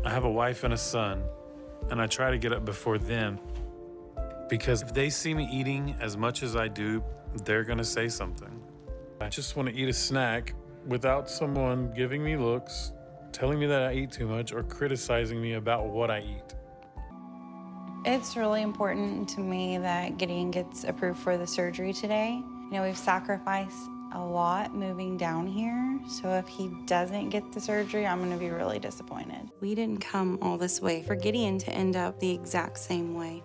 I have a wife and a son, and I try to get up before them because if they see me eating as much as I do, they're gonna say something. I just want to eat a snack without someone giving me looks, telling me that I eat too much, or criticizing me about what I eat. It's really important to me that Gideon gets approved for the surgery today. We've sacrificed a lot moving down here, so if he doesn't get the surgery, I'm gonna be really disappointed. We didn't come all this way for Gideon to end up the exact same way.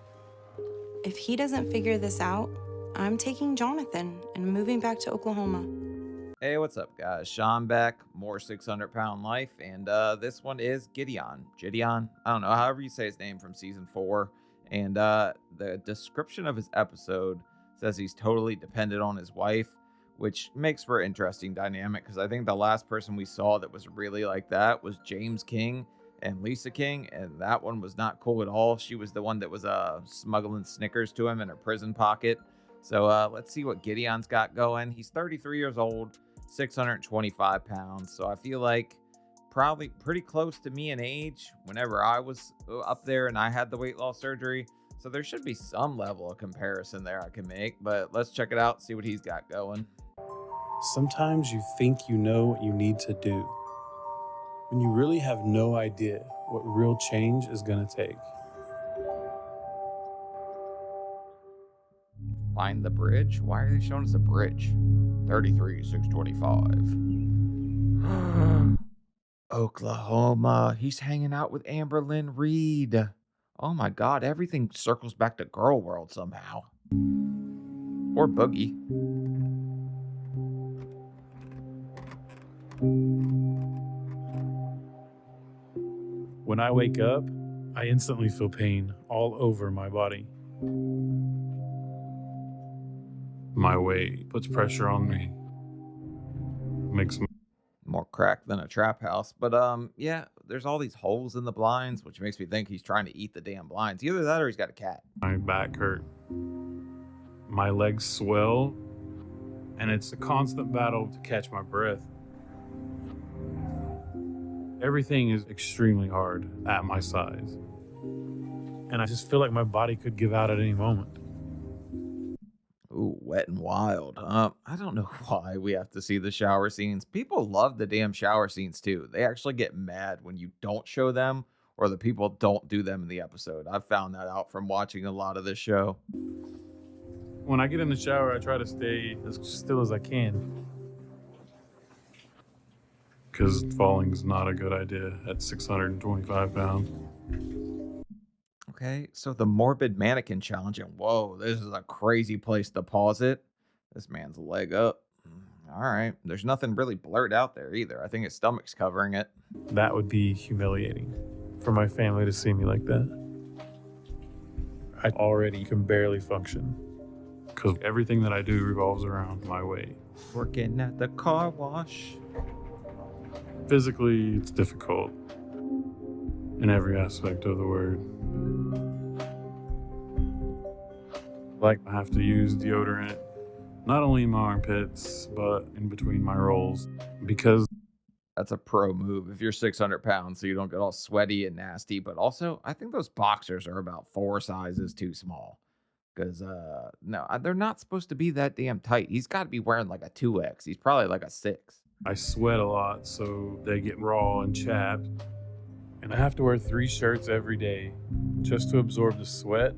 If he doesn't figure this out, I'm taking Jonathan and moving back to Oklahoma. Hey, what's up, guys? Sean back, more 600-pound life, and this one is Gideon. I don't know, however you say his name from season 4. And the description of his episode says he's totally dependent on his wife, which makes for an interesting dynamic because I think the last person we saw that was really like that was James King and Lisa King, and that one was not cool at all. She was the one that was smuggling Snickers to him in her prison pocket. So let's see what Gideon's got going. He's 33 years old, 625 pounds. So I feel like probably pretty close to me in age whenever I was up there and I had the weight loss surgery. So there should be some level of comparison there I can make, but let's check it out, see what he's got going. Sometimes you think you know what you need to do when you really have no idea what real change is gonna take. Find the bridge? Why are they showing us a bridge? 33, 625. Oklahoma. He's hanging out with Amber Lynn Reed. Oh my God, everything circles back to Girl World somehow. Or Boogie. When I wake up, I instantly feel pain all over my body. My weight puts pressure on me, makes me More crack than a trap house. But yeah, there's all these holes in the blinds, which makes me think he's trying to eat the damn blinds. Either that or he's got a cat. my back hurt. My legs swell, and it's a constant battle to catch my breath. Everything is extremely hard at my size, and I just feel like my body could give out at any moment. Ooh, wet and wild. I don't know why we have to see the shower scenes. People love the damn shower scenes too. They actually get mad when you don't show them or the people don't do them in the episode. I've found that out from watching a lot of this show. When I get in the shower, I try to stay as still as I can, because falling's not a good idea at 625 pounds. Okay, so the morbid mannequin challenge, and whoa, this is a crazy place to pause it. This man's leg up. All right, there's nothing really blurred out there either. I think his stomach's covering it. That would be humiliating for my family to see me like that. I already can barely function because everything that I do revolves around my weight. Working at the car wash. Physically, it's difficult in every aspect of the word. Like, I have to use deodorant, not only in my armpits, but in between my rolls, because That's a pro move if you're 600 pounds so you don't get all sweaty and nasty. But also, I think those boxers are about 4 sizes too small. Because, no, they're not supposed to be that damn tight. He's got to be wearing like a 2X. He's probably like a 6. I sweat a lot, so they get raw and chapped. And I have to wear 3 shirts every day just to absorb the sweat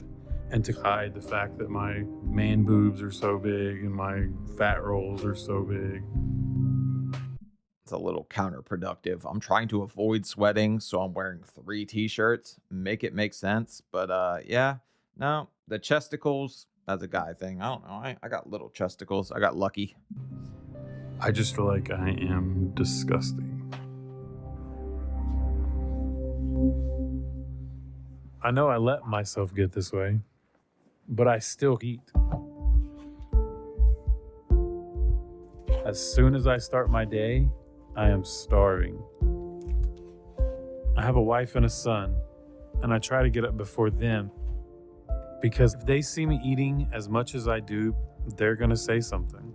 and to hide the fact that my man boobs are so big and my fat rolls are so big. It's a little counterproductive. I'm trying to avoid sweating, so I'm wearing 3 t-shirts. Make it make sense. But yeah, no, the chesticles, that's a guy thing. I don't know. I got little chesticles. I got lucky. I just feel like I am disgusting. I know I let myself get this way, but I still eat. As soon as I start my day, I am starving. I have a wife and a son, and I try to get up before them because if they see me eating as much as I do, they're gonna say something.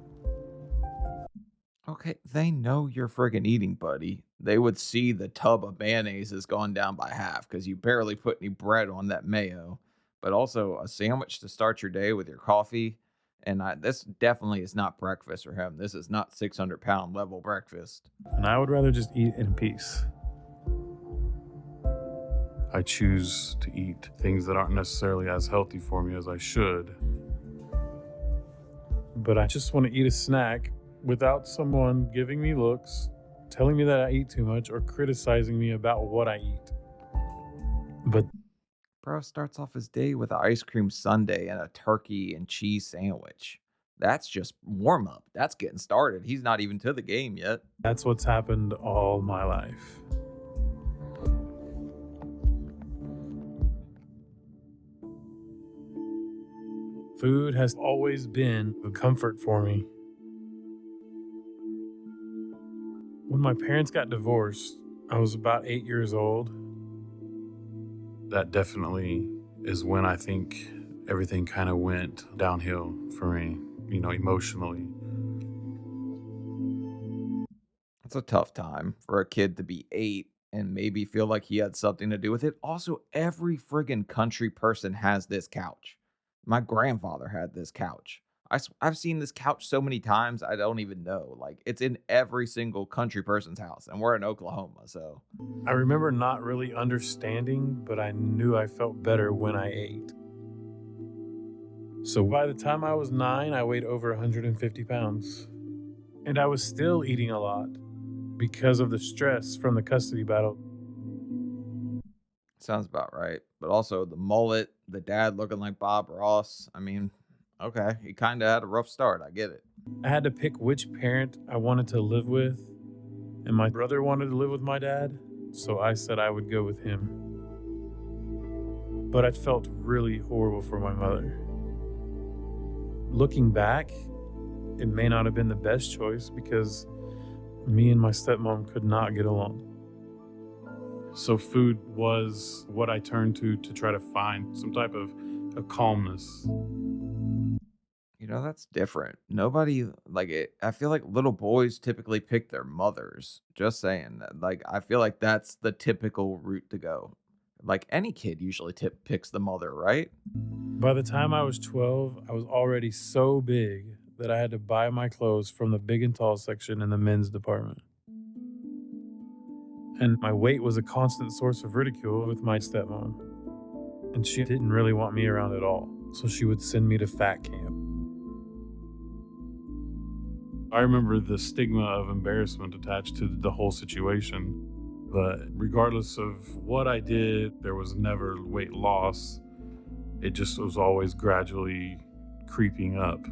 Okay, they know you're friggin' eating, buddy. they would see the tub of mayonnaise has gone down by half because you barely put any bread on that mayo. But also a sandwich to start your day with your coffee. And this definitely is not breakfast for him. This is not 600-pound level breakfast. And I would rather just eat in peace. I choose to eat things that aren't necessarily as healthy for me as I should. But I just want to eat a snack without someone giving me looks, telling me that I eat too much, or criticizing me about what I eat. But Bro starts off his day with an ice cream sundae and a turkey and cheese sandwich. That's just warm up. That's getting started. He's not even to the game yet. that's what's happened all my life. Food has always been a comfort for me. When my parents got divorced, I was about 8 years old. That definitely is when I think everything kind of went downhill for me, emotionally. It's a tough time for a kid to be 8 and maybe feel like he had something to do with it. Also, every friggin' country person has this couch. My grandfather had this couch. I've seen this couch so many times, I don't even know. Like, it's in every single country person's house, and we're in Oklahoma, so. I remember not really understanding, but I knew I felt better when I ate. So by the time I was 9, I weighed over 150 pounds. And I was still eating a lot because of the stress from the custody battle. Sounds about right. But also the mullet, the dad looking like Bob Ross. I mean, okay, he kind of had a rough start. I get it. I had to pick which parent I wanted to live with, and my brother wanted to live with my dad, so I said I would go with him. But I felt really horrible for my mother. Looking back, it may not have been the best choice because me and my stepmom could not get along. So food was what I turned to try to find some type of calmness. That's different. Nobody like it. I feel like little boys typically pick their mothers. Just saying that. Like, I feel like that's the typical route to go. Like, any kid usually picks the mother, right? By the time I was 12, I was already so big that I had to buy my clothes from the big and tall section in the men's department. And my weight was a constant source of ridicule with my stepmom. And she didn't really want me around at all, so she would send me to fat camp. I remember the stigma of embarrassment attached to the whole situation. But regardless of what I did, there was never weight loss. It just was always gradually creeping up.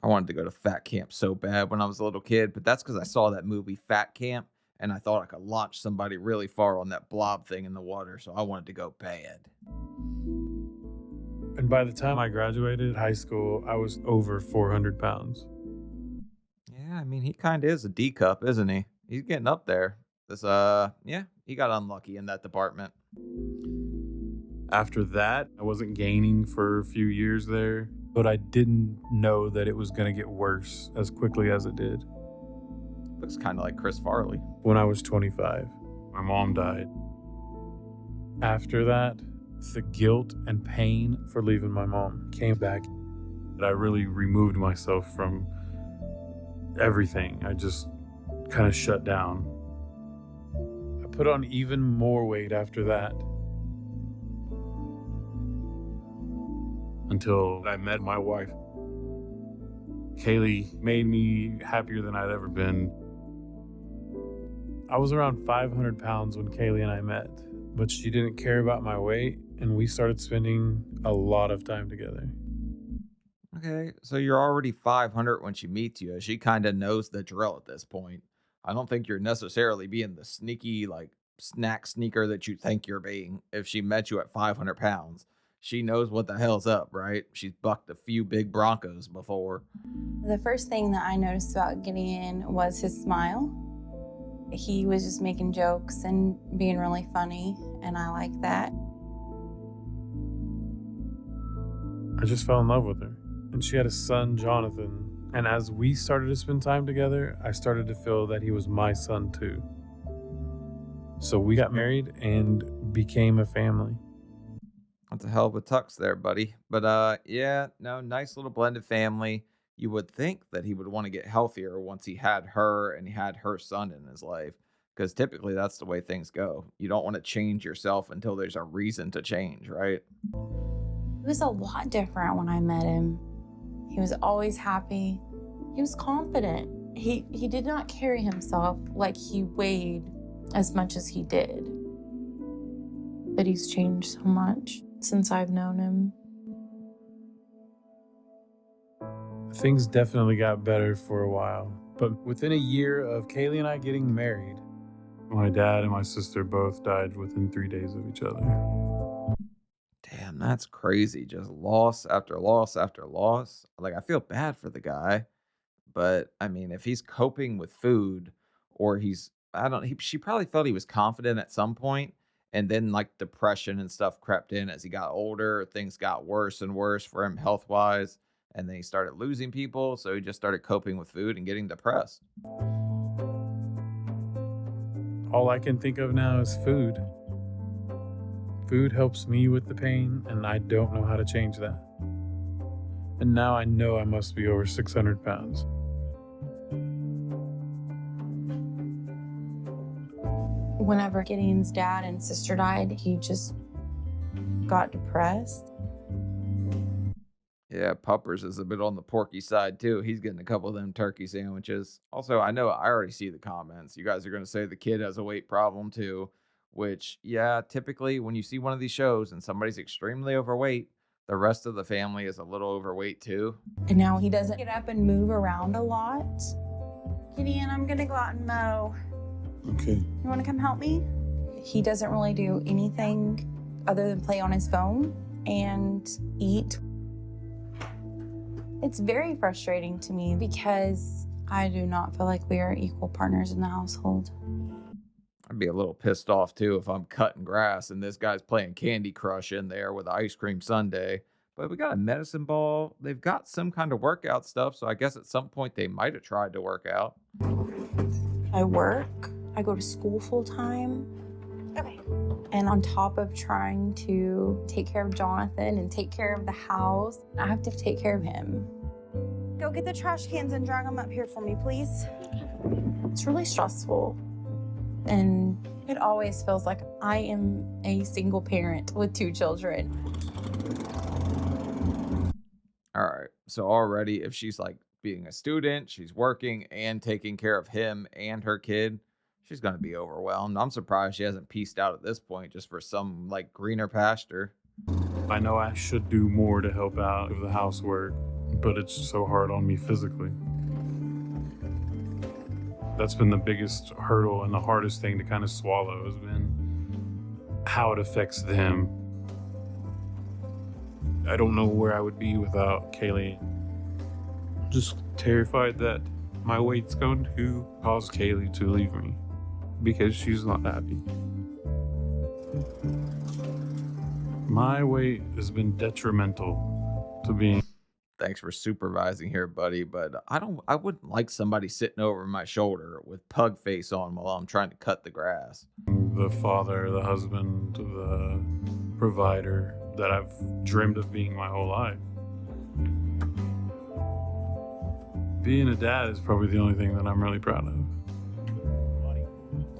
I wanted to go to fat camp so bad when I was a little kid, but that's because I saw that movie Fat Camp, and I thought I could launch somebody really far on that blob thing in the water, so I wanted to go bad. And by the time I graduated high school, I was over 400 pounds. Yeah, I mean, he kind of is a D cup, isn't he? He's getting up there. He got unlucky in that department. After that, I wasn't gaining for a few years there, but I didn't know that it was going to get worse as quickly as it did. Looks kind of like Chris Farley. When I was 25, my mom died. After that, the guilt and pain for leaving my mom came back. I really removed myself from everything. I just kind of shut down. I put on even more weight after that. Until I met my wife. Kaylee made me happier than I'd ever been. I was around 500 pounds when Kaylee and I met, but she didn't care about my weight, and we started spending a lot of time together. Okay, so you're already 500 when she meets you. She kind of knows the drill at this point. I don't think you're necessarily being the sneaky, like, snack sneaker that you think you're being if she met you at 500 pounds. She knows what the hell's up, right? She's bucked a few big Broncos before. The first thing that I noticed about Gideon was his smile. He was just making jokes and being really funny, and I like that. I just fell in love with her. And she had a son, Jonathan. And as we started to spend time together, I started to feel that he was my son too. So we got married and became a family. That's a hell of a tux there, buddy. But yeah, no, nice little blended family. You would think that he would want to get healthier once he had her and he had her son in his life, because typically that's the way things go. You don't want to change yourself until there's a reason to change, right? He was a lot different when I met him. He was always happy. He was confident. He did not carry himself like he weighed as much as he did. But he's changed so much since I've known him. Things definitely got better for a while. But within a year of Kaylee and I getting married, my dad and my sister both died within 3 days of each other. Damn, that's crazy. Just loss after loss after loss. Like, I feel bad for the guy, but I mean, if he's coping with food or I don't, she probably felt he was confident at some point, and then like depression and stuff crept in as he got older. Things got worse and worse for him health wise. And then he started losing people. So he just started coping with food and getting depressed. All I can think of now is food. Food helps me with the pain, and I don't know how to change that. And now I know I must be over 600 pounds. Whenever Gideon's dad and sister died, he just got depressed. Yeah, Puppers is a bit on the porky side too. He's getting a couple of them turkey sandwiches. Also, I know I already see the comments. You guys are going to say the kid has a weight problem too, which, yeah, typically when you see one of these shows and somebody's extremely overweight, the rest of the family is a little overweight too. And now he doesn't get up and move around a lot. Gideon, I'm gonna go out and mow. Okay. You wanna come help me? He doesn't really do anything other than play on his phone and eat. It's very frustrating to me because I do not feel like we are equal partners in the household. I'd be a little pissed off too if I'm cutting grass and this guy's playing Candy Crush in there with ice cream sundae. But we got a medicine ball. They've got some kind of workout stuff. So I guess at some point they might have tried to work out. I work, I go to school full time. Okay. And on top of trying to take care of Jonathan and take care of the house, I have to take care of him. Go get the trash cans and drag them up here for me, please. It's really stressful. And it always feels like I am a single parent with 2 children. All right. So already, if she's like being a student, she's working and taking care of him and her kid, she's going to be overwhelmed. I'm surprised she hasn't pieced out at this point just for some like greener pasture. I know I should do more to help out with the housework, but it's so hard on me physically. That's been the biggest hurdle and the hardest thing to kind of swallow has been how it affects them. I don't know where I would be without Kaylee. Just terrified that my weight's going to cause Kaylee to leave me because she's not happy. My weight has been detrimental to being. Thanks for supervising here, buddy, but I wouldn't like somebody sitting over my shoulder with pug face on while I'm trying to cut the grass. The father, the husband, the provider that I've dreamed of being my whole life. Being a dad is probably the only thing that I'm really proud of.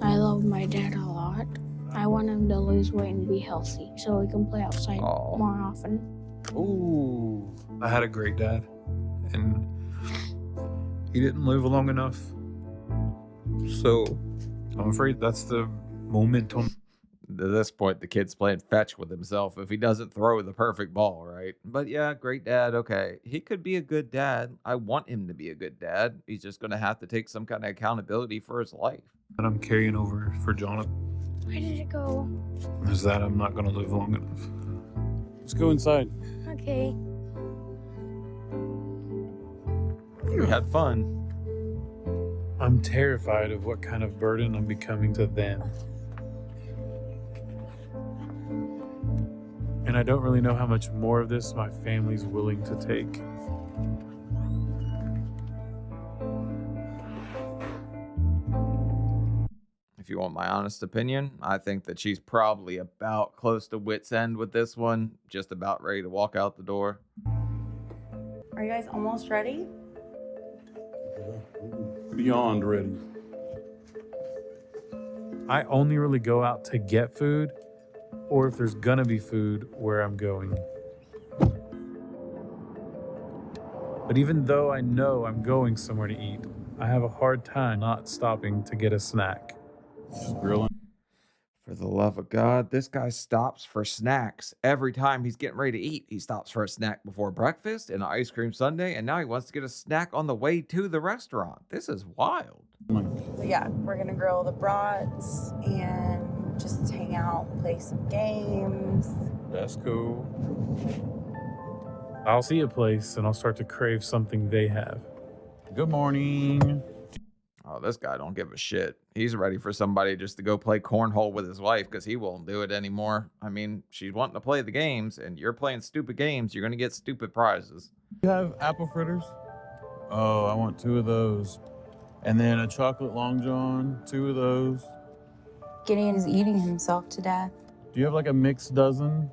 I love my dad a lot. I want him to lose weight and be healthy so he can play outside Aw. more often. Ooh. I had a great dad, and he didn't live long enough. So I'm afraid that's the momentum. At this point, the kid's playing fetch with himself if he doesn't throw the perfect ball, right? But yeah, great dad. Okay. He could be a good dad. I want him to be a good dad. He's just going to have to take some kind of accountability for his life. That I'm carrying over for Jonathan Where did it go? is that I'm not going to live long enough. Let's go inside. Okay. We had fun. I'm terrified of what kind of burden I'm becoming to them. And I don't really know how much more of this my family's willing to take. If you want my honest opinion, I think that she's probably about close to wit's end with this one, just about ready to walk out the door. Are you guys almost ready? Beyond ready. I only really go out to get food, or if there's gonna be food where I'm going. But even though I know I'm going somewhere to eat, I have a hard time not stopping to get a snack. Just grilling. For the love of God, this guy stops for snacks every time he's getting ready to eat. He stops for a snack before breakfast and an ice cream sundae, and now he wants to get a snack on the way to the restaurant. This is wild. So yeah, we're gonna grill the brats and just hang out, play some games. That's cool. I'll see a place and I'll start to crave something they have. Good morning. Oh, this guy don't give a shit. He's ready for somebody just to go play cornhole with his wife because he won't do it anymore. I mean, she's wanting to play the games, and you're playing stupid games. You're going to get stupid prizes. You have apple fritters? Oh, I want 2 of those. And then a chocolate Long John, 2 of those. Gideon is eating himself to death. Do you have like a mixed dozen?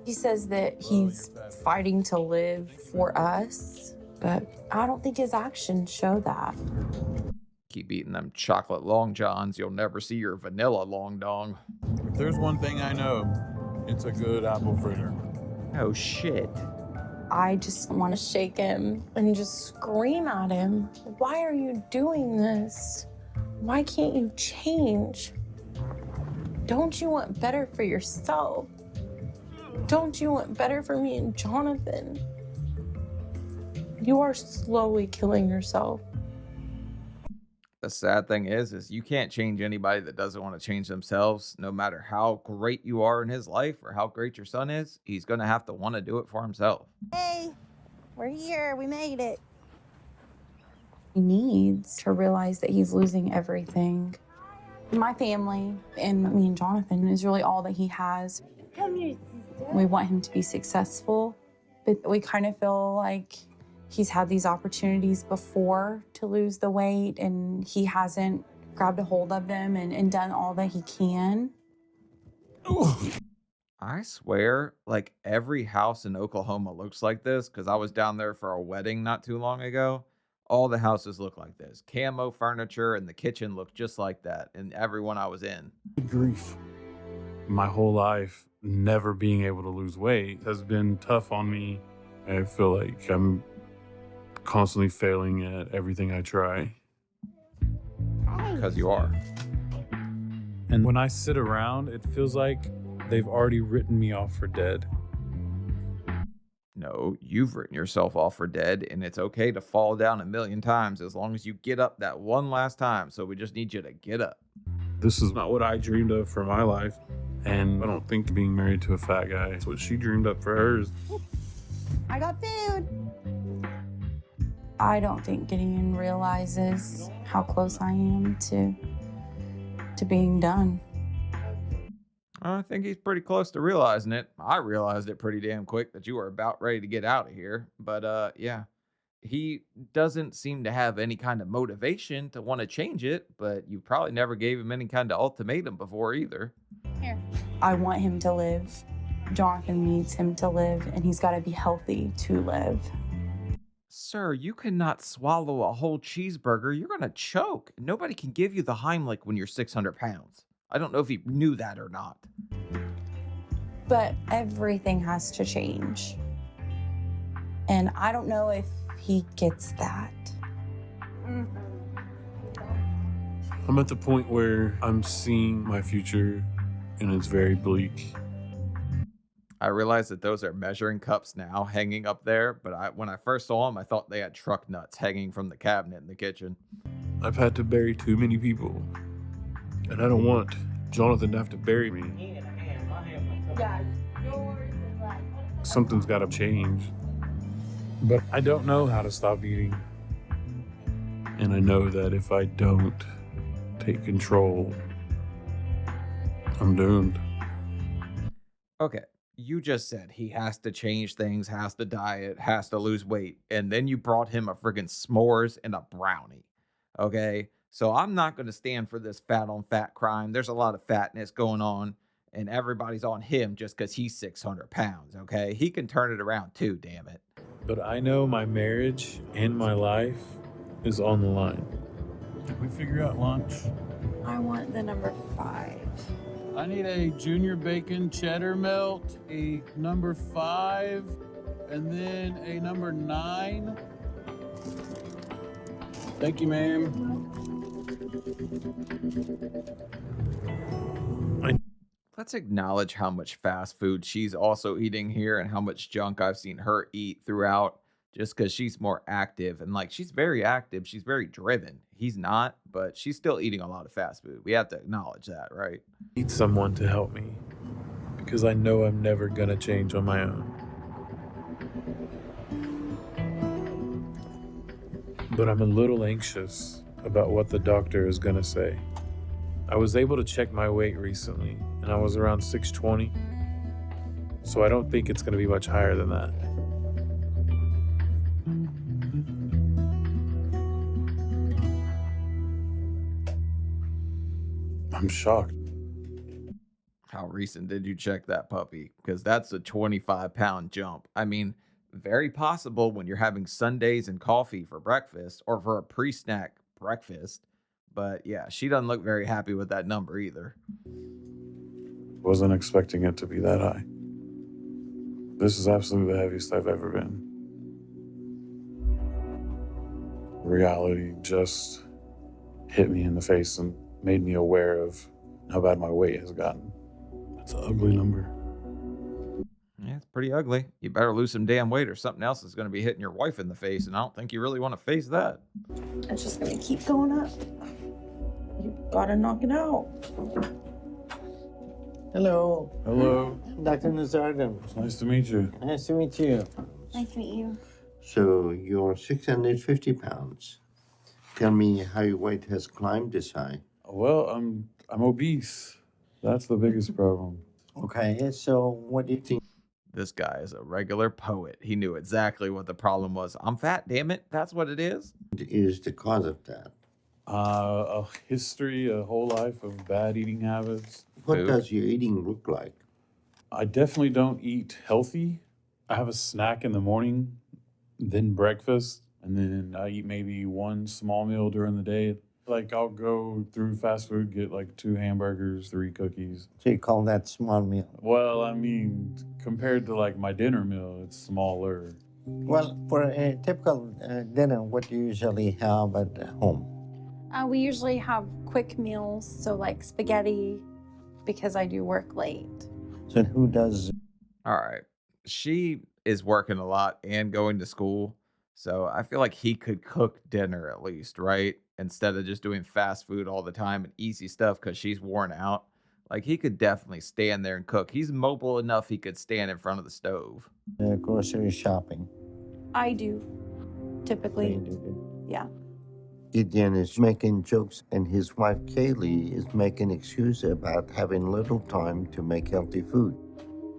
He says that he's fighting to live for us, but I don't think his actions show that. Keep eating them chocolate Long Johns. You'll never see your vanilla Long Dong. If there's one thing I know, it's a good apple fritter. Oh, shit. I just want to shake him and just scream at him. Why are you doing this? Why can't you change? Don't you want better for yourself? Don't you want better for me and Jonathan? You are slowly killing yourself. The sad thing is you can't change anybody that doesn't want to change themselves. No matter how great you are in his life or how great your son is, he's going to have to want to do it for himself. Hey, we're here. We made it. He needs to realize that he's losing everything. My family and me and Jonathan is really all that he has. Come here, sister. We want him to be successful, but we kind of feel like he's had these opportunities before to lose the weight, and he hasn't grabbed a hold of them and done all that he can. I swear, like every house in Oklahoma looks like this because I was down there for a wedding not too long ago. All the houses look like this. Camo furniture and the kitchen looked just like that. And everyone I was in. Good grief. My whole life, never being able to lose weight has been tough on me. I feel like I'm constantly failing at everything I try. Because you are. And when I sit around, it feels like they've already written me off for dead. No, you've written yourself off for dead, and it's okay to fall down 1,000,000 times as long as you get up that one last time. So we just need you to get up. This is not what I dreamed of for my life. And I don't think being married to a fat guy is what she dreamed up for hers. I got food. I don't think Gideon realizes how close I am to being done. I think he's pretty close to realizing it. I realized it pretty damn quick that you were about ready to get out of here. But yeah, he doesn't seem to have any kind of motivation to want to change it, but you probably never gave him any kind of ultimatum before either. Here. I want him to live. Jonathan needs him to live, and he's got to be healthy to live. Sir, you cannot swallow a whole cheeseburger. You're going to choke. Nobody can give you the Heimlich when you're 600 pounds. I don't know if he knew that or not. But everything has to change. And I don't know if he gets that. I'm at the point where I'm seeing my future, and it's very bleak. I realize that those are measuring cups now hanging up there, but when I first saw them, I thought they had truck nuts hanging from the cabinet in the kitchen. I've had to bury too many people, and I don't want Jonathan to have to bury me. Something's got to change. But I don't know how to stop eating. And I know that if I don't take control, I'm doomed. Okay, you just said he has to change things, has to diet, has to lose weight, and then you brought him a friggin' s'mores and a brownie. Okay, So I'm not going to stand for this fat on fat crime. There's a lot of fatness going on, and everybody's on him just because he's 600 pounds, okay? He can turn it around too, damn it. But I know my marriage and my life is on the line. Did we figure out lunch? I want the number 5. I need a junior bacon cheddar melt, a number 5, and then a number 9. Thank you, ma'am. Let's acknowledge how much fast food she's also eating here and how much junk I've seen her eat throughout just because she's more active. And like, she's very active, she's very driven. He's not, but she's still eating a lot of fast food. We have to acknowledge that, right? Need someone to help me because I know I'm never gonna change on my own. But I'm a little anxious about what the doctor is gonna say. I was able to check my weight recently and I was around 620. So I don't think it's gonna be much higher than that. I'm shocked. How recent did you check that puppy? Because that's a 25-pound jump. I mean, very possible when you're having sundaes and coffee for breakfast or for a pre-snack breakfast. But yeah, she doesn't look very happy with that number either. Wasn't expecting it to be that high. This is absolutely the heaviest I've ever been. Reality just hit me in the face and made me aware of how bad my weight has gotten. That's an ugly number. Yeah, it's pretty ugly. You better lose some damn weight or something else is going to be hitting your wife in the face, and I don't think you really want to face that. It's just gonna keep going up. You gotta knock it out. Hello, Hello. Dr. Nazardin. It's nice to meet you. Nice to meet you. Nice to meet you. So you're 650 pounds. Tell me how your weight has climbed this high. Well, I'm obese. That's the biggest problem. Okay, so what do you think? This guy is a regular poet. He knew exactly what the problem was. I'm fat, damn it. That's what it is. Is the cause of that? A history, a whole life of bad eating habits. What Food. does your eating look like? I definitely don't eat healthy. I have a snack in the morning, then breakfast, and then I eat maybe one small meal during the day. Like I'll go through fast food, get like 2 hamburgers, 3 cookies. So you call that small meal? Well, I mean, compared to like my dinner meal, it's smaller. Well, for a typical dinner, what do you usually have at home? We usually have quick meals, so like spaghetti, because I do work late. So who does? All right. She is working a lot and going to school. So I feel like he could cook dinner at least, right? Instead of just doing fast food all the time and easy stuff because she's worn out. Like he could definitely stand there and cook. He's mobile enough he could stand in front of the stove. Grocery shopping? I do, typically. You do. Yeah. Gideon is making jokes, and his wife Kaylee is making excuses about having little time to make healthy food.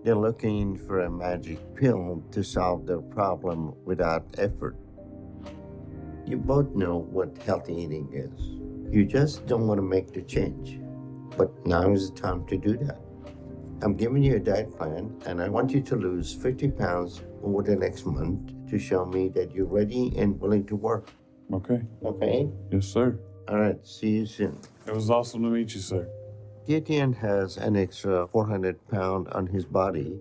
They're looking for a magic pill to solve their problem without effort. You both know what healthy eating is. You just don't want to make the change. But now is the time to do that. I'm giving you a diet plan, and I want you to lose 50 pounds over the next month to show me that you're ready and willing to work. Okay. Okay? Yes, sir. All right, see you soon. It was awesome to meet you, sir. Gideon has an extra 400 pounds on his body.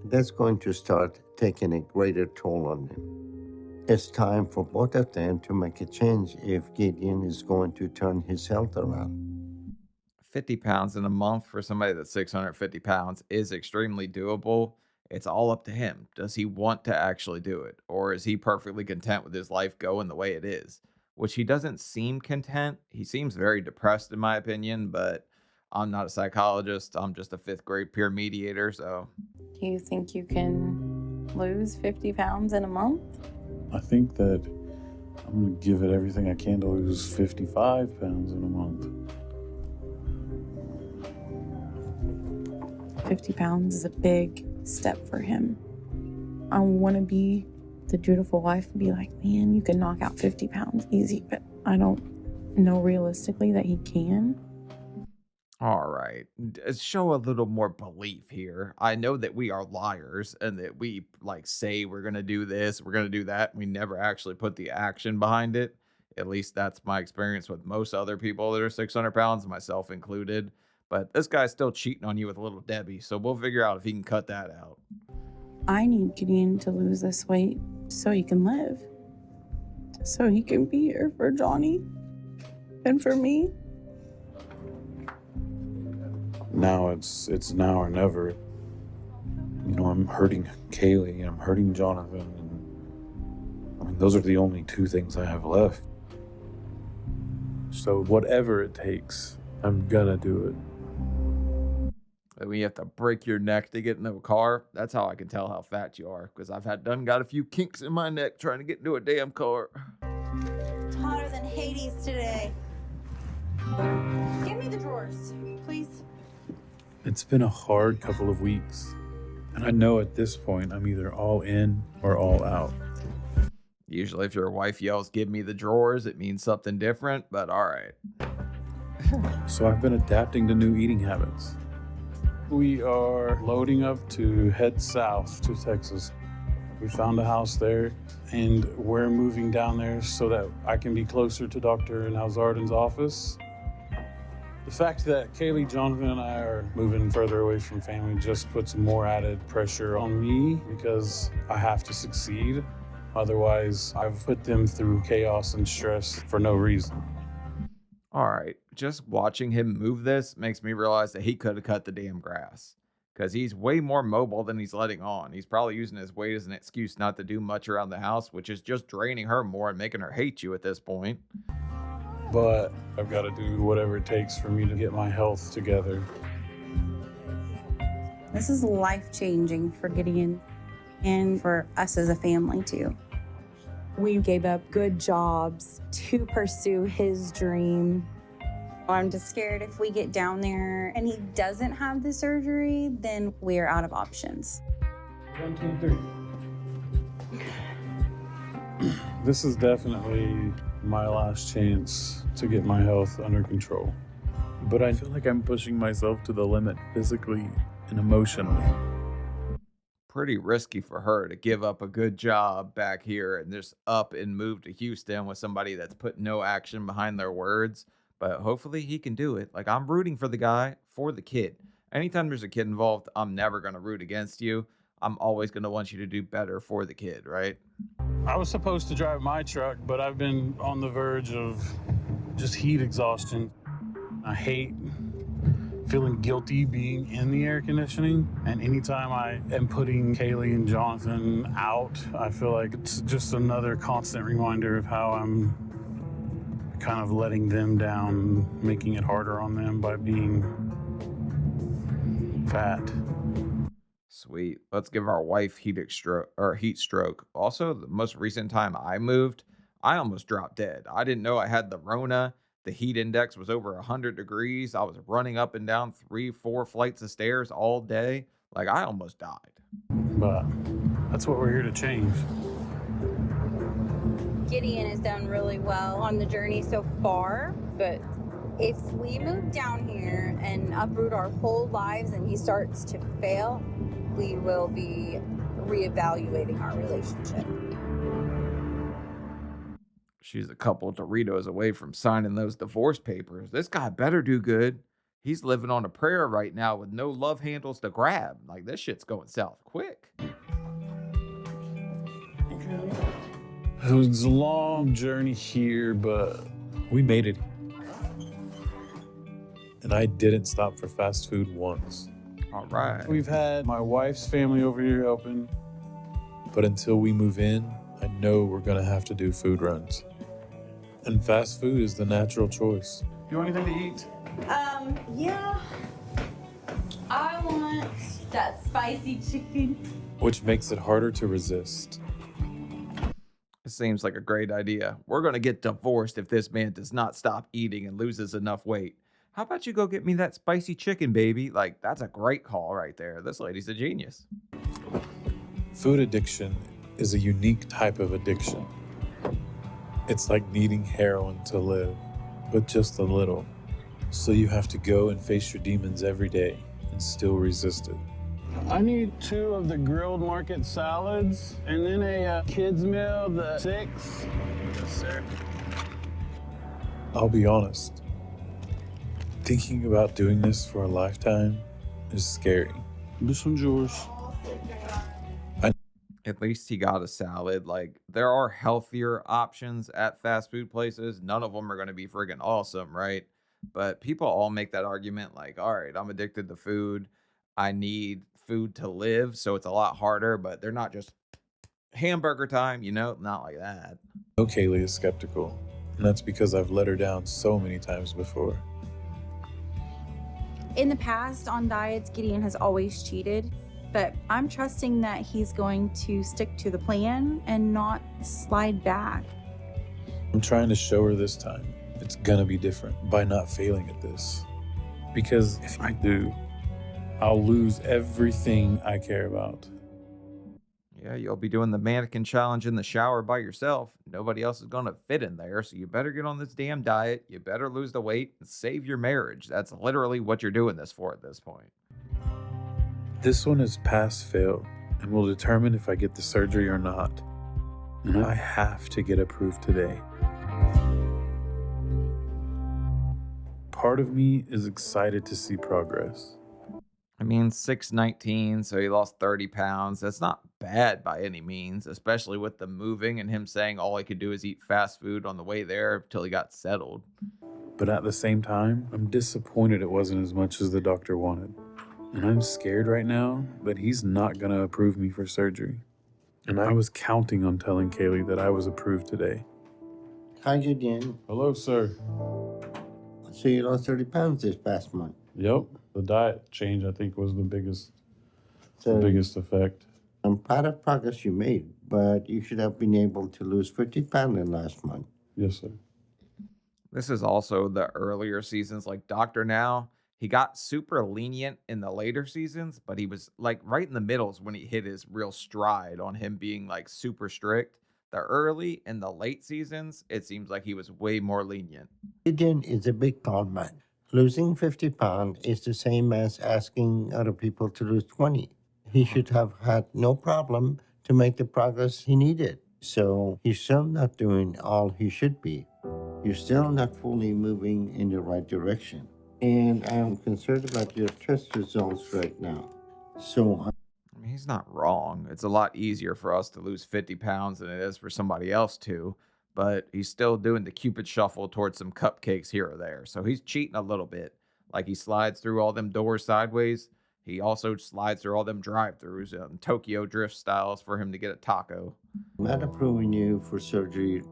That's going to start taking a greater toll on him. It's time for both of them to make a change if Gideon is going to turn his health around. 50 pounds in a month for somebody that's 650 pounds is extremely doable. It's all up to him. Does he want to actually do it? Or is he perfectly content with his life going the way it is? Which he doesn't seem content. He seems very depressed, in my opinion, but I'm not a psychologist. I'm just a 5th grade peer mediator, so. Do you think you can lose 50 pounds in a month? I think that I'm going to give it everything I can to lose 55 pounds in a month. 50 pounds is a big step for him. I want to be the dutiful wife and be like, man, you can knock out 50 pounds easy, but I don't know realistically that he can. All right. Show a little more belief here. I know that we are liars and that we like say we're going to do this, we're going to do that. We never actually put the action behind it. At least that's my experience with most other people that are 600 pounds, myself included. But this guy's still cheating on you with little Debbie. So we'll figure out if he can cut that out. I need Gideon to lose this weight so he can live. So he can be here for Johnny and for me. Now it's now or never. You know, I'm hurting Kaylee and I'm hurting Jonathan. And I mean, those are the only two things I have left. So whatever it takes, I'm gonna do it. When you have to break your neck to get into a car, that's how I can tell how fat you are. Because I've got a few kinks in my neck trying to get into a damn car. It's hotter than Hades today. Give me the drawers, please. It's been a hard couple of weeks. And I know at this point I'm either all in or all out. Usually if your wife yells, "Give me the drawers," it means something different, but all right. So I've been adapting to new eating habits. We are loading up to head south to Texas. We found a house there, and we're moving down there so that I can be closer to Dr. Nalzardan's office. The fact that Kaylee, Jonathan, and I are moving further away from family just puts more added pressure on me because I have to succeed. Otherwise, I've put them through chaos and stress for no reason. All right, just watching him move this makes me realize that he could have cut the damn grass. Because he's way more mobile than he's letting on. He's probably using his weight as an excuse not to do much around the house, which is just draining her more and making her hate you at this point. But I've got to do whatever it takes for me to get my health together. This is life-changing for Gideon and for us as a family, too. We gave up good jobs to pursue his dream. I'm just scared if we get down there and he doesn't have the surgery, then we're out of options. 1, 2, 3. This is definitely my last chance to get my health under control. But I feel like I'm pushing myself to the limit physically and emotionally. Pretty risky for her to give up a good job back here and just up and move to Houston with somebody that's put no action behind their words. But hopefully he can do it. Like, I'm rooting for the guy, for the kid. Anytime there's a kid involved, I'm never going to root against you. I'm always going to want you to do better for the kid, right? I was supposed to drive my truck, but I've been on the verge of just heat exhaustion. I hate feeling guilty being in the air conditioning. And anytime I am putting Kaylee and Jonathan out, I feel like it's just another constant reminder of how I'm kind of letting them down, making it harder on them by being fat. Sweet. Let's give our wife heat stroke. Also, the most recent time I moved, I almost dropped dead. I didn't know I had the Rona. The heat index was over 100 degrees. I was running up and down 3-4 flights of stairs all day. Like, I almost died. But that's what we're here to change. Gideon has done really well on the journey so far, but if we move down here and uproot our whole lives and he starts to fail, we will be reevaluating our relationship. She's a couple Doritos away from signing those divorce papers. This guy better do good. He's living on a prayer right now with no love handles to grab. Like, this shit's going south quick. It was a long journey here, but we made it. And I didn't stop for fast food once. All right. We've had my wife's family over here helping, but until we move in, I know we're gonna have to do food runs. And fast food is the natural choice. You want anything to eat? Yeah. I want that spicy chicken. Which makes it harder to resist. It seems like a great idea. We're going to get divorced if this man does not stop eating and loses enough weight. How about you go get me that spicy chicken, baby? Like, that's a great call right there. This lady's a genius. Food addiction is a unique type of addiction. It's like needing heroin to live. but just a little. So you have to go and face your demons every day and still resist it. I need 2 of the grilled market salads and then a kids meal, the 6. Yes, sir. I'll be honest, thinking about doing this for a lifetime is scary. This one's yours. At least he got a salad. Like, there are healthier options at fast food places. None of them are going to be friggin' awesome, right? But people all make that argument like, all right, I'm addicted to food. I need food to live. So it's a lot harder, but they're not just hamburger time, not like that. No, Kaylee is skeptical, and that's because I've let her down so many times before. In the past, on diets, Gideon has always cheated, but I'm trusting that he's going to stick to the plan and not slide back. I'm trying to show her this time it's gonna be different by not failing at this. Because if I do, I'll lose everything I care about. Yeah, you'll be doing the mannequin challenge in the shower by yourself. Nobody else is going to fit in there. So you better get on this damn diet. You better lose the weight and save your marriage. That's literally what you're doing this for at this point. This one is pass fail and will determine if I get the surgery or not. And I have to get approved today. Part of me is excited to see progress. I mean, 6'19", so he lost 30 pounds. That's not bad by any means, especially with the moving and him saying all he could do is eat fast food on the way there until he got settled. But at the same time, I'm disappointed it wasn't as much as the doctor wanted. And I'm scared right now that he's not going to approve me for surgery. And I was counting on telling Kaylee that I was approved today. Hi, Gideon. Hello, sir. So you lost 30 pounds this past month. Yep. The diet change, I think, was the biggest effect. I'm proud of progress you made, but you should have been able to lose 50 pounds in last month. Yes, sir. This is also the earlier seasons. Like Dr. Now, he got super lenient in the later seasons, but he was like right in the middles when he hit his real stride on him being like super strict. The early and the late seasons, it seems like he was way more lenient. Gideon is a big tall man. Losing 50 pounds is the same as asking other people to lose 20. He should have had no problem to make the progress he needed. So he's still not doing all he should be. You're still not fully moving in the right direction. And I'm concerned about your test results right now. So I mean, he's not wrong. It's a lot easier for us to lose 50 pounds than it is for somebody else to, but he's still doing the Cupid shuffle towards some cupcakes here or there. So he's cheating a little bit. Like he slides through all them doors sideways. He also slides through all them drive-throughs, Tokyo drift styles for him to get a taco. I'm not approving you for surgery.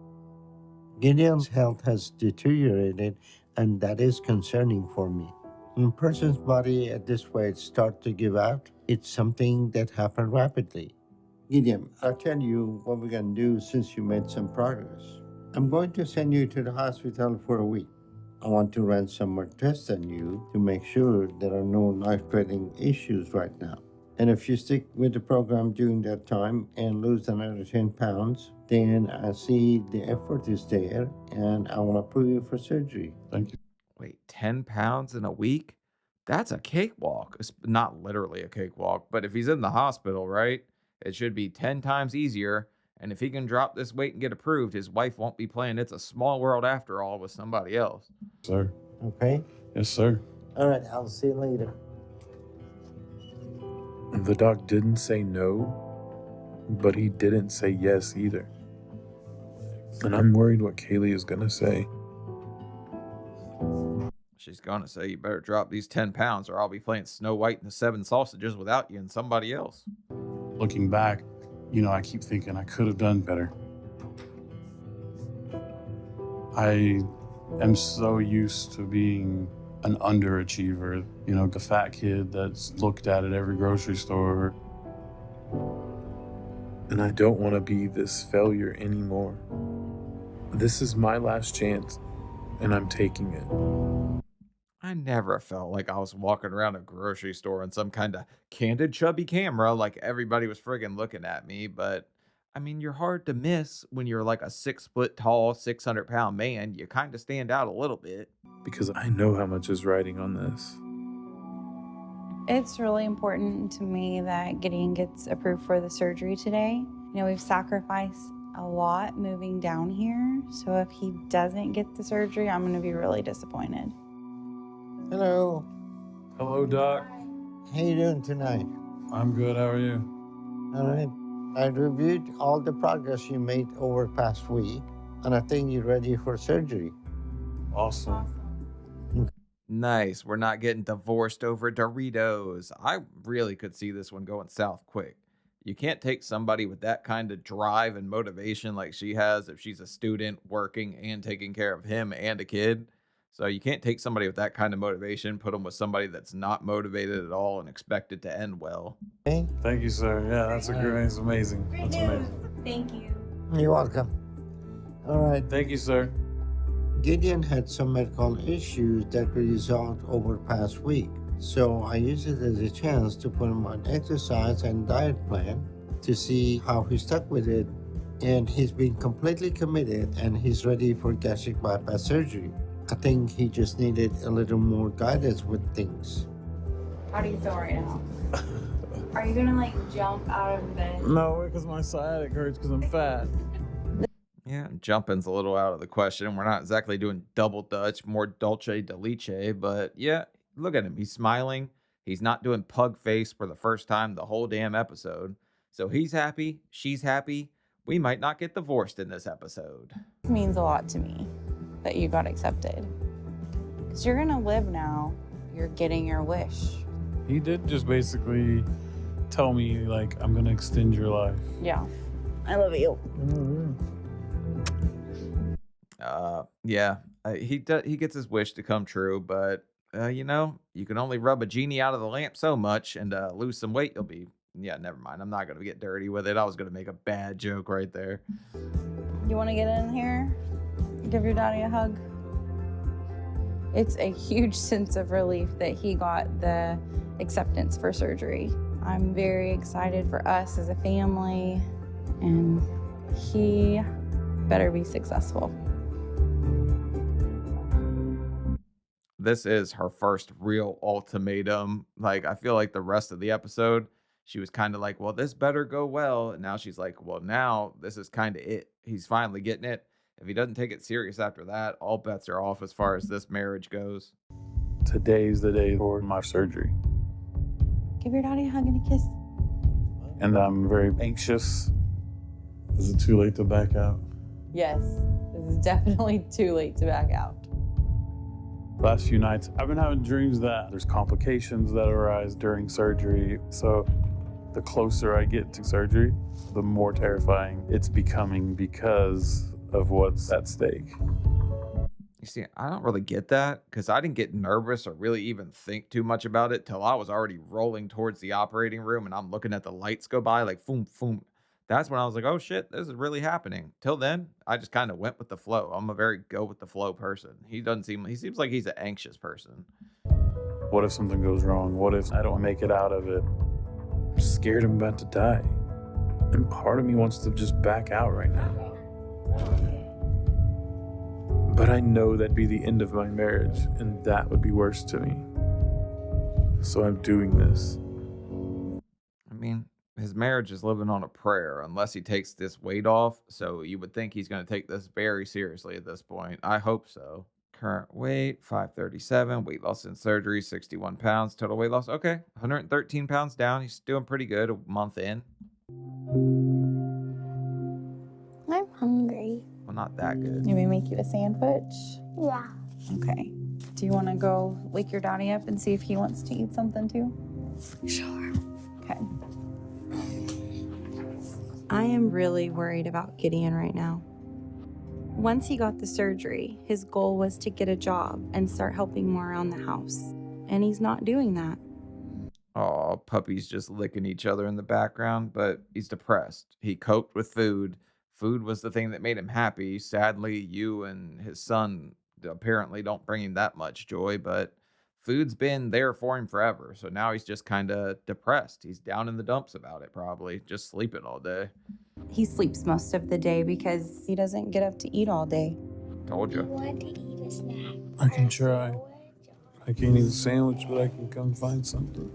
Gideon's health has deteriorated, and that is concerning for me. When a person's body at this weight starts to give out, it's something that happened rapidly. Gideon, I'll tell you what we're going to do since you made some progress. I'm going to send you to the hospital for a week. I want to run some more tests on you to make sure there are no life-threatening issues right now. And if you stick with the program during that time and lose another 10 pounds, then I see the effort is there and I will approve you for surgery. Thank you. Wait, 10 pounds in a week? That's a cakewalk. It's not literally a cakewalk, but if he's in the hospital, right, it should be 10 times easier. And if he can drop this weight and get approved, his wife won't be playing It's a Small World after all with somebody else. Sir. Okay? Yes, sir. All right, I'll see you later. The doc didn't say no, but he didn't say yes either. And I'm worried what Kaylee is going to say. She's going to say, you better drop these 10 pounds or I'll be playing Snow White and the Seven Sausages without you and somebody else. Looking back, I keep thinking I could have done better. I am so used to being an underachiever, the fat kid that's looked at every grocery store. And I don't want to be this failure anymore. This is my last chance, and I'm taking it. I never felt like I was walking around a grocery store on some kind of candid, chubby camera like everybody was friggin' looking at me, but I mean, you're hard to miss when you're like a 6 foot tall, 600-pound man. You kind of stand out a little bit. because I know how much is riding on this. It's really important to me that Gideon gets approved for the surgery today. We've sacrificed a lot moving down here, so if he doesn't get the surgery, I'm gonna be really disappointed. Hello. Hello, Doc. How you doing tonight? I'm good. How are you? All right. I reviewed all the progress you made over past week, and I think you're ready for surgery. Awesome. Nice. We're not getting divorced over Doritos. I really could see this one going south quick. You can't take somebody with that kind of drive and motivation like she has if she's a student working and taking care of him and a kid. So you can't take somebody with that kind of motivation, put them with somebody that's not motivated at all and expect it to end well. Okay? Thank you, sir. Yeah, that's amazing. That's amazing. Thank you. You're welcome. All right. Thank you, sir. Gideon had some medical issues that were resolved over past week. So I used it as a chance to put him on exercise and diet plan to see how he stuck with it. And he's been completely committed and he's ready for gastric bypass surgery. I think he just needed a little more guidance with things. How do you feel right now? Are you gonna jump out of bed? No, because my sciatic hurts because I'm fat. Yeah, jumping's a little out of the question. We're not exactly doing double Dutch, more dolce de leche, but yeah, look at him. He's smiling. He's not doing pug face for the first time the whole damn episode. So he's happy. She's happy. We might not get divorced in this episode. It means a lot to me that you got accepted. Because you're gonna live now. You're getting your wish. He did just basically tell me, I'm going to extend your life. Yeah. I love you. Yeah, he gets his wish to come true, but you can only rub a genie out of the lamp so much, and lose some weight. You'll be never mind. I'm not gonna get dirty with it. I was gonna make a bad joke right there. You want to get in here? Give your daddy a hug? It's a huge sense of relief that he got the acceptance for surgery. I'm very excited for us as a family, and he better be successful. This is her first real ultimatum. I feel like the rest of the episode, she was kind of like, well, this better go well. And now she's like, well, now this is kind of it. He's finally getting it. If he doesn't take it serious after that, all bets are off as far as this marriage goes. Today's the day for my surgery. Give your daddy a hug and a kiss. And I'm very anxious. Is it too late to back out? Yes, this is definitely too late to back out. Last few nights, I've been having dreams that there's complications that arise during surgery. So the closer I get to surgery, the more terrifying it's becoming because of what's at stake. You see, I don't really get that because I didn't get nervous or really even think too much about it till I was already rolling towards the operating room and I'm looking at the lights go by like boom, boom. That's when I was like, oh shit, this is really happening. Till then, I just kind of went with the flow. I'm a very go with the flow person. He seems like he's an anxious person. What if something goes wrong? What if I don't make it out of it? I'm scared I'm about to die. And part of me wants to just back out right now. But I know that'd be the end of my marriage, and that would be worse to me. So I'm doing this. I mean, his marriage is living on a prayer unless he takes this weight off. So you would think he's going to take this very seriously at this point. I hope so. Current weight, 537. Weight loss in surgery, 61 pounds. Total weight loss, okay. 113 pounds down. He's doing pretty good a month in. I'm hungry. Well, not that good. Maybe make you a sandwich? Yeah. Okay. Do you want to go wake your daddy up and see if he wants to eat something too? Sure. Okay. I am really worried about Gideon right now. Once he got the surgery, his goal was to get a job and start helping more around the house. And he's not doing that. Oh, puppies just licking each other in the background, but he's depressed. He coped with food. Food was the thing that made him happy. Sadly, you and his son apparently don't bring him that much joy, but Food's been there for him forever. So now he's just kind of depressed. He's down in the dumps about it, probably just sleeping all day. He sleeps most of the day because he doesn't get up to eat all day. Told you. Want to eat a snack? I can try. I can't eat a sandwich, but I can come find something.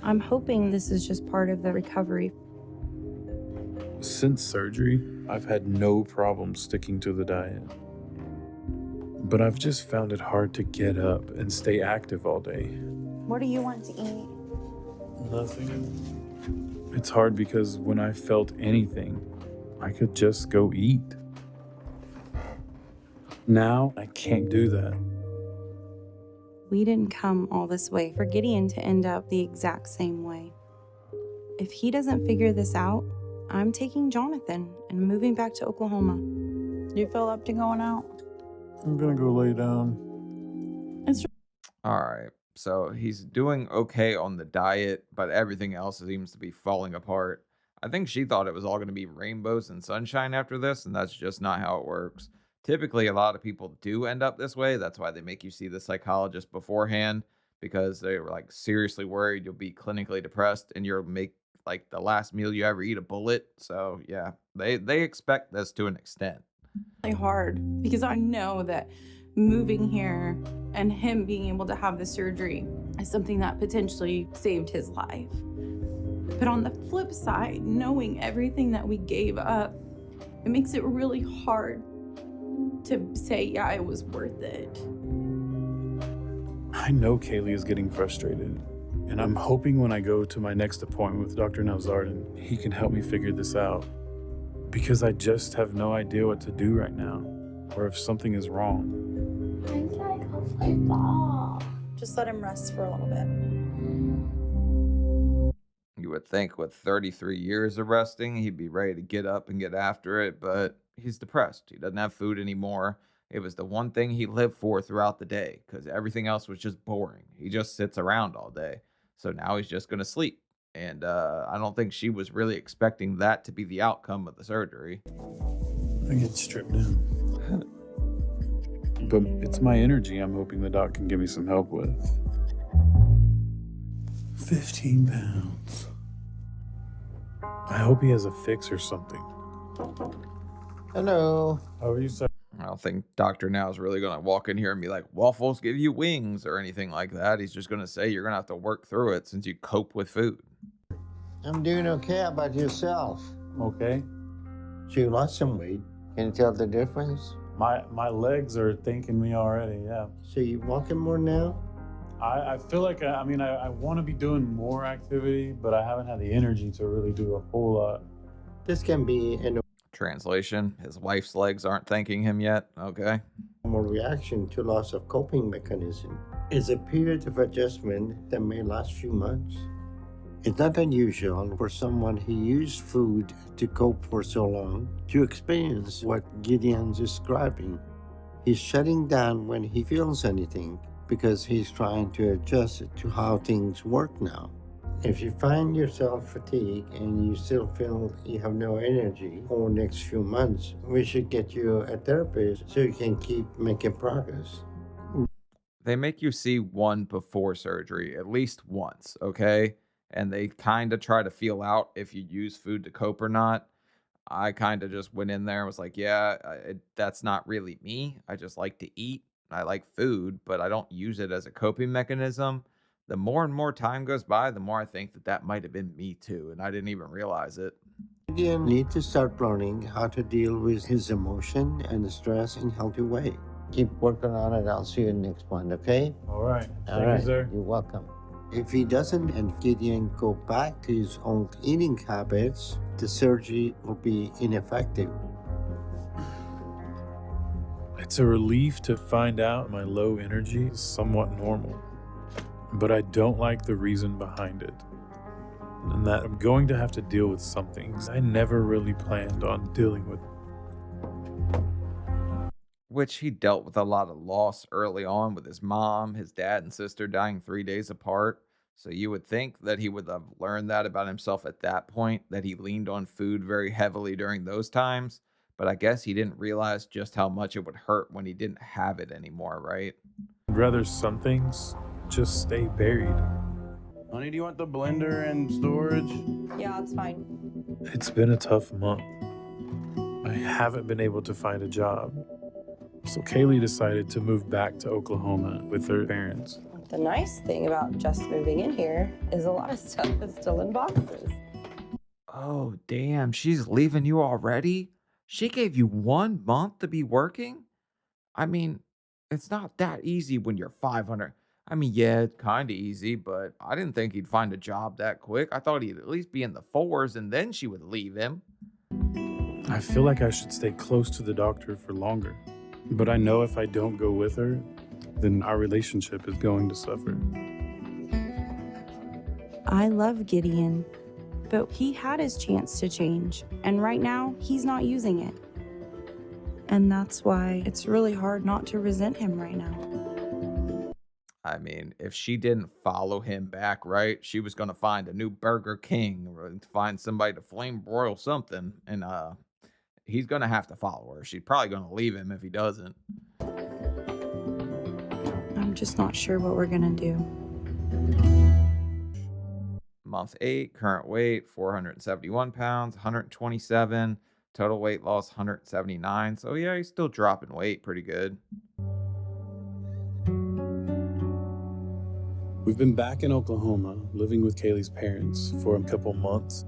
I'm hoping this is just part of the recovery. Since surgery, I've had no problem sticking to the diet. But I've just found it hard to get up and stay active all day. What do you want to eat? Nothing. It's hard because when I felt anything, I could just go eat. Now, I can't do that. We didn't come all this way for Gideon to end up the exact same way. If he doesn't figure this out, I'm taking Jonathan and moving back to Oklahoma. You feel up to going out? I'm gonna go lay down. All right. So he's doing okay on the diet, but everything else seems to be falling apart. I think she thought it was all going to be rainbows and sunshine after this, and that's just not how it works. Typically, a lot of people do end up this way. That's why they make you see the psychologist beforehand, because they were like seriously worried you'll be clinically depressed and you'll make like the last meal you ever eat a bullet. So yeah, they expect this to an extent. Really hard because I know that moving here and him being able to have the surgery is something that potentially saved his life. But on the flip side, knowing everything that we gave up, it makes it really hard to say, yeah, it was worth it. I know Kaylee is getting frustrated, and I'm hoping when I go to my next appointment with Dr. Nelsarden, he can help me figure this out. Because I just have no idea what to do right now, or if something is wrong. I go play ball. Just let him rest for a little bit. You would think with 33 years of resting, he'd be ready to get up and get after it, but he's depressed. He doesn't have food anymore. It was the one thing he lived for throughout the day because everything else was just boring. He just sits around all day. So now he's just going to sleep. And I don't think she was really expecting that to be the outcome of the surgery. I get stripped down. But it's my energy I'm hoping the doc can give me some help with. 15 pounds. I hope he has a fix or something. Hello. How are you, sir? I don't think Dr. Now is really going to walk in here and be like, waffles give you wings or anything like that. He's just going to say you're going to have to work through it since you cope with food. I'm doing okay. How about yourself? Okay. So you lost some weight. Can you tell the difference? My legs are thanking me already, yeah. So you walking more now? I feel like, I want to be doing more activity, but I haven't had the energy to really do a whole lot. This can be an Translation, his wife's legs aren't thanking him yet. Okay. normal reaction to loss of coping mechanism. It's a period of adjustment that may last few months. It's not unusual for someone who used food to cope for so long to experience what Gideon's describing. He's shutting down when he feels anything because he's trying to adjust it to how things work now. If you find yourself fatigued and you still feel you have no energy over the next few months, we should get you a therapist so you can keep making progress. They make you see one before surgery at least once, okay? And they kind of try to feel out if you use food to cope or not. I kind of just went in there and was like, yeah, that's not really me. I just like to eat. I like food, but I don't use it as a coping mechanism. The more and more time goes by, the more I think that might have been me too, and I didn't even realize it. Gideon needs to start learning how to deal with his emotion and stress in a healthy way. Keep working on it. I'll see you next one, okay? All right. All Thank right. you, sir. You're welcome. If he doesn't and Gideon go back to his old eating habits, the surgery will be ineffective. It's a relief to find out my low energy is somewhat normal, but I don't like the reason behind it. And that I'm going to have to deal with something I never really planned on dealing with. Which he dealt with a lot of loss early on with his mom, his dad, and sister dying 3 days apart. So you would think that he would have learned that about himself at that point, that he leaned on food very heavily during those times. But I guess he didn't realize just how much it would hurt when he didn't have it anymore, right? I'd rather some things just stay buried. Honey, do you want the blender and storage? Yeah, it's fine. It's been a tough month. I haven't been able to find a job. So Kaylee decided to move back to Oklahoma with her parents. The nice thing about just moving in here is a lot of stuff is still in boxes. Oh, damn, she's leaving you already? She gave you 1 month to be working? I mean, it's not that easy when you're 500. I mean, yeah, it's kind of easy, but I didn't think he'd find a job that quick. I thought he'd at least be in the fours and then she would leave him. I feel like I should stay close to the doctor for longer. But I know if I don't go with her, then our relationship is going to suffer. I love Gideon, but he had his chance to change, and right now he's not using it. And that's why it's really hard not to resent him right now. I mean, if she didn't follow him back, right, she was going to find a new Burger King or find somebody to flame broil something. And he's going to have to follow her. She's probably going to leave him if he doesn't. I'm just not sure what we're gonna do. Month 8, current weight 471 pounds, 127. Total weight loss 179. So yeah, he's still dropping weight pretty good. We've been back in Oklahoma, living with Kaylee's parents for a couple months,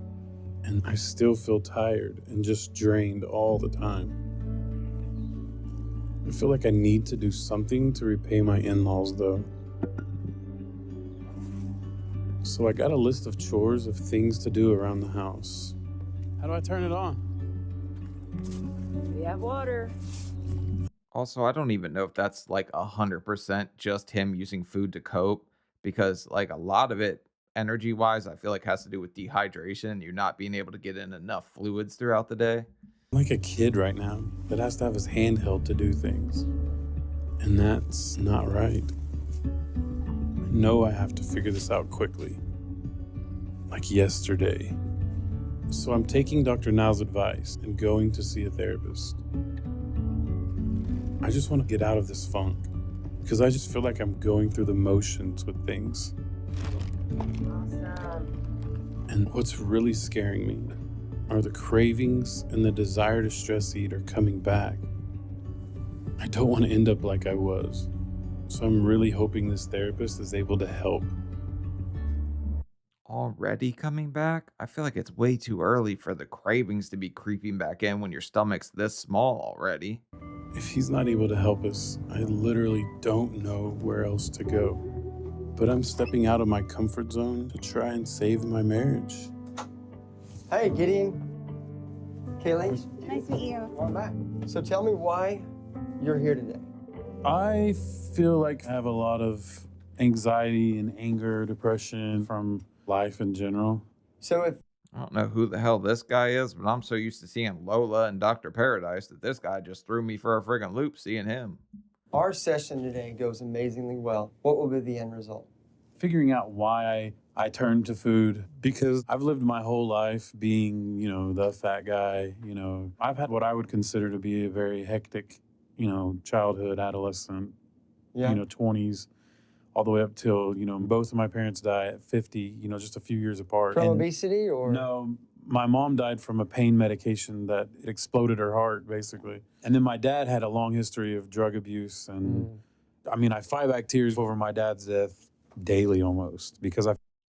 and I still feel tired and just drained all the time. I feel like I need to do something to repay my in-laws, though. So I got a list of chores of things to do around the house. How do I turn it on? We have water. Also, I don't even know if that's like 100% just him using food to cope, because like a lot of it, energy wise, I feel like has to do with dehydration. You're not being able to get in enough fluids throughout the day. I'm like a kid right now that has to have his hand held to do things. And that's not right. I know I have to figure this out quickly. Like yesterday. So I'm taking Dr. Now's advice and going to see a therapist. I just want to get out of this funk because I just feel like I'm going through the motions with things. Awesome. And what's really scaring me are the cravings and the desire to stress eat are coming back. I don't want to end up like I was. So I'm really hoping this therapist is able to help. Already coming back? I feel like it's way too early for the cravings to be creeping back in when your stomach's this small already. If he's not able to help us, I literally don't know where else to go. But I'm stepping out of my comfort zone to try and save my marriage. Hey, Gideon. Kaylee. Nice to meet you. Welcome back. So tell me why you're here today. I feel like I have a lot of anxiety and anger, depression from life in general. So if I don't know who the hell this guy is, but I'm so used to seeing Lola and Dr. Paradise that this guy just threw me for a friggin' loop seeing him. our session today goes amazingly well, what will be the end result? Figuring out why I turned to food, because I've lived my whole life being, the fat guy. I've had what I would consider to be a very hectic, childhood, adolescent, 20s, all the way up till, both of my parents died at 50, just a few years apart. From obesity or? No, my mom died from a pain medication that it exploded her heart, basically. And then my dad had a long history of drug abuse. And I fight back tears over my dad's death daily almost, because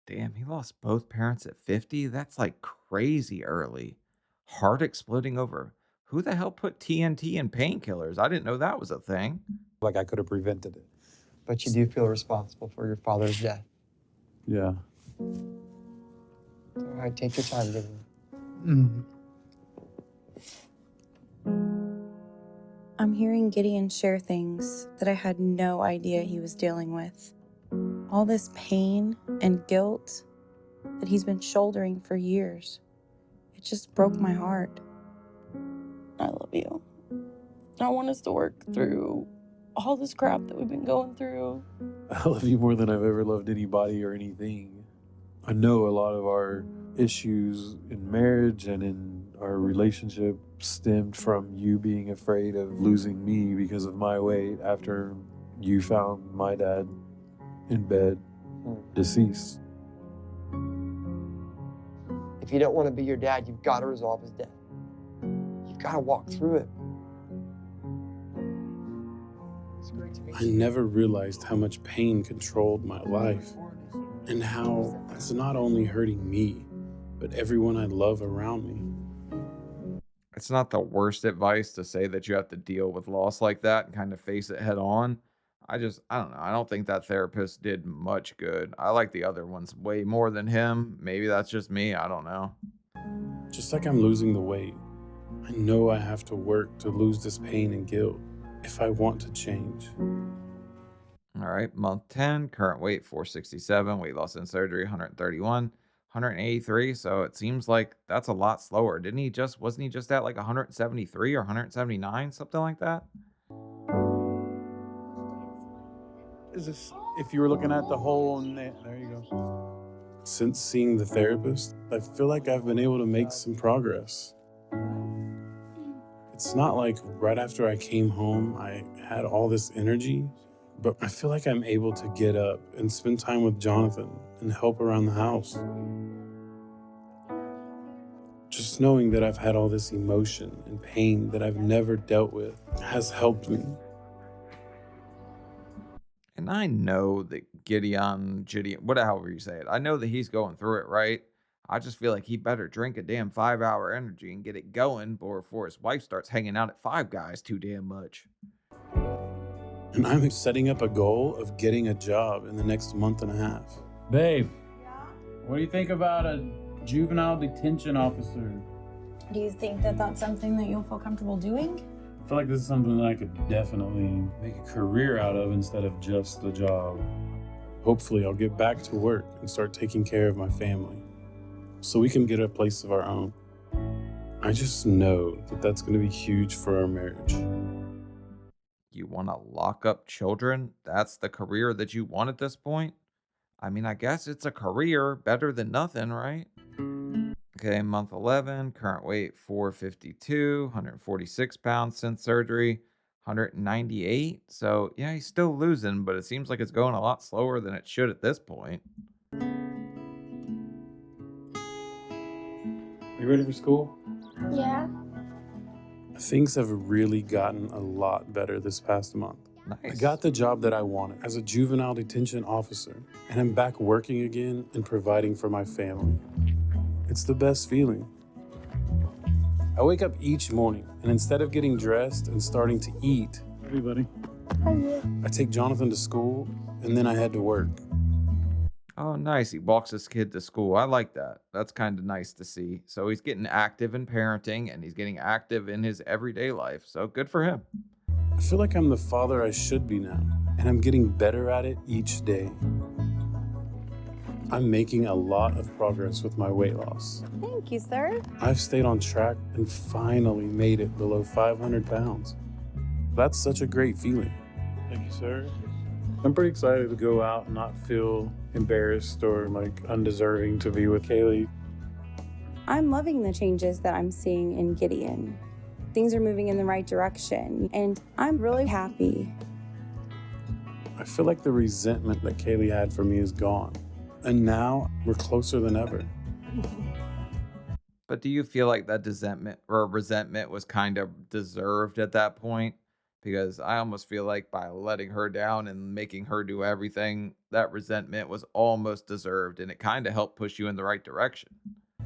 Damn, he lost both parents at 50? That's like crazy early. Heart exploding over. Who the hell put TNT in painkillers? I didn't know that was a thing. like I could have prevented it. But you do feel responsible for your father's death. Yeah. All right, take your time, Gideon. I'm hearing Gideon share things that I had no idea he was dealing with. All this pain and guilt that he's been shouldering for years. It just broke my heart. I love you. I want us to work through all this crap that we've been going through. I love you more than I've ever loved anybody or anything. I know a lot of our issues in marriage and in our relationship stemmed from you being afraid of losing me because of my weight after you found my dad. in bed, deceased. If you don't want to be your dad, you've got to resolve his death. You've got to walk through it. It's great to meet I never realized how much pain controlled my life and how it's not only hurting me, but everyone I love around me. It's not the worst advice to say that you have to deal with loss like that and kind of face it head on. I don't know. I don't think that therapist did much good. I like the other ones way more than him. Maybe that's just me. I don't know. Just like I'm losing the weight, I know I have to work to lose this pain and guilt if I want to change. All right, month 10, current weight 467, weight loss in surgery 131, 183. So it seems like that's a lot slower. Wasn't he just at like 173 or 179, something like that? Is this, if you were looking at the whole, there you go. Since seeing the therapist, I feel like I've been able to make some progress. It's not like right after I came home, I had all this energy, but I feel like I'm able to get up and spend time with Jonathan and help around the house. Just knowing that I've had all this emotion and pain that I've never dealt with has helped me. And I know that Gideon, whatever you say it, I know that he's going through it, right? I just feel like he better drink a damn 5-hour energy and get it going before his wife starts hanging out at Five Guys too damn much. And I'm setting up a goal of getting a job in the next month and a half. Babe, what do you think about a juvenile detention officer? Do you think that that's something that you'll feel comfortable doing? I feel like this is something that I could definitely make a career out of instead of just a job. Hopefully I'll get back to work and start taking care of my family so we can get a place of our own. I just know that that's going to be huge for our marriage. You want to lock up children? That's the career that you want at this point? I mean, I guess it's a career, better than nothing, right? Okay, month 11, current weight 452, 146 pounds since surgery, 198. So, yeah, he's still losing, but it seems like it's going a lot slower than it should at this point. You ready for school? Yeah. Things have really gotten a lot better this past month. Nice. I got the job that I wanted as a juvenile detention officer, and I'm back working again and providing for my family. It's the best feeling. I wake up each morning, and instead of getting dressed and starting to eat, hey buddy, I take Jonathan to school, and then I head to work. Oh, nice. He walks his kid to school. I like that. That's kind of nice to see. So he's getting active in parenting, and he's getting active in his everyday life. So good for him. I feel like I'm the father I should be now, and I'm getting better at it each day. I'm making a lot of progress with my weight loss. Thank you, sir. I've stayed on track and finally made it below 500 pounds. That's such a great feeling. Thank you, sir. I'm pretty excited to go out and not feel embarrassed or like undeserving to be with Kaylee. I'm loving the changes that I'm seeing in Gideon. Things are moving in the right direction, and I'm really happy. I feel like the resentment that Kaylee had for me is gone. And now we're closer than ever. But do you feel like that resentment was kind of deserved at that point? Because I almost feel like by letting her down and making her do everything, that resentment was almost deserved, and it kind of helped push you in the right direction.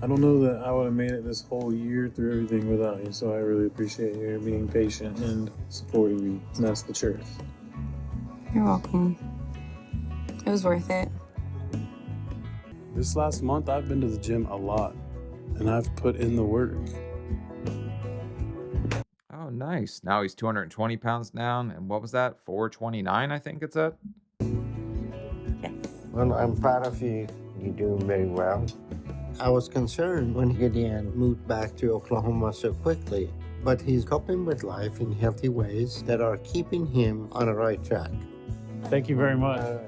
I don't know that I would have made it this whole year through everything without you, so I really appreciate you being patient and supporting me. And that's the truth. You're welcome. It was worth it. This last month, I've been to the gym a lot, and I've put in the work. Oh, nice. Now he's 220 pounds down. And what was that? 429, I think it's at? Yes. Well, I'm proud of you. You're doing very well. I was concerned when Gideon moved back to Oklahoma so quickly, but he's coping with life in healthy ways that are keeping him on the right track. Thank you very much.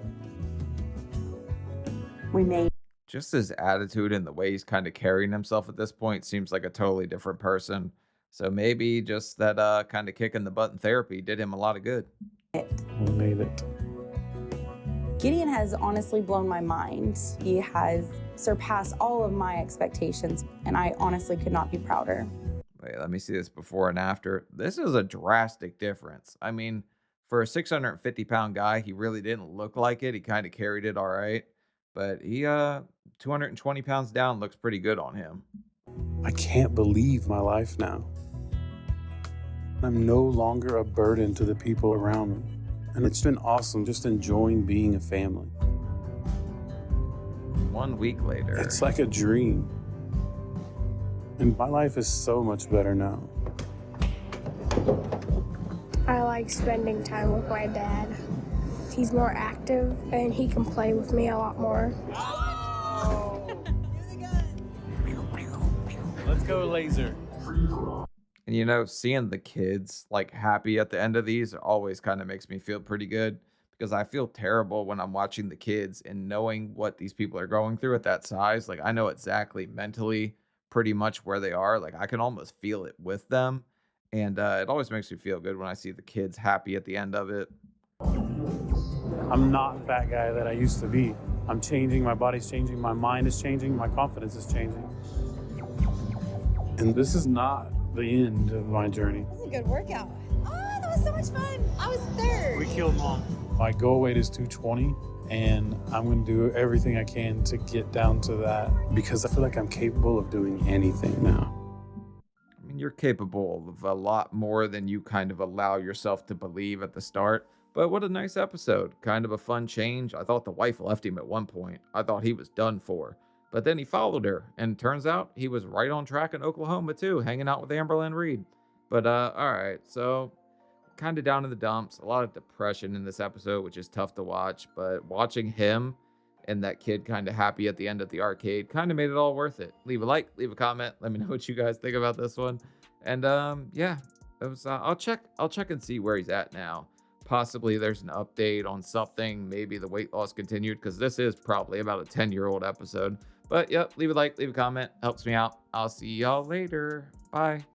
We made Just his attitude and the way he's kind of carrying himself at this point seems like a totally different person. So maybe just that kind of kick in the butt in therapy did him a lot of good. We made it. Gideon has honestly blown my mind. He has surpassed all of my expectations, and I honestly could not be prouder. Wait, let me see this before and after. This is a drastic difference. I mean, for a 650-pound guy, he really didn't look like it. He kind of carried it all right. But he 220 pounds down looks pretty good on him. I can't believe my life now. I'm no longer a burden to the people around me. And it's been awesome just enjoying being a family. 1 week later. It's like a dream. And my life is so much better now. I like spending time with my dad. He's more active and he can play with me a lot more. Let's go, laser. And you know, seeing the kids like happy at the end of these always kind of makes me feel pretty good, because I feel terrible when I'm watching the kids and knowing what these people are going through at that size. Like, I know exactly mentally pretty much where they are. Like, I can almost feel it with them. And it always makes me feel good when I see the kids happy at the end of it. I'm not that guy that I used to be. I'm changing, my body's changing, my mind is changing, my confidence is changing. And this is not the end of my journey. That was a good workout. Oh, that was so much fun. I was third. We killed mom. My goal weight is 220, and I'm going to do everything I can to get down to that, because I feel like I'm capable of doing anything now. I mean, you're capable of a lot more than you kind of allow yourself to believe at the start. But what a nice episode. Kind of a fun change. I thought the wife left him at one point. I thought he was done for. But then he followed her, and turns out he was right on track in Oklahoma too, hanging out with Amberlynn Reed. But all right, so kind of down in the dumps. A lot of depression in this episode, which is tough to watch. But watching him and that kid kind of happy at the end at the arcade kind of made it all worth it. Leave a like, leave a comment. Let me know what you guys think about this one. And yeah, it was. I'll check and see where he's at now. Possibly there's an update on something. Maybe the weight loss continued, because this is probably about a 10-year-old episode. But yep, leave a like, leave a comment. Helps me out. I'll see y'all later. Bye.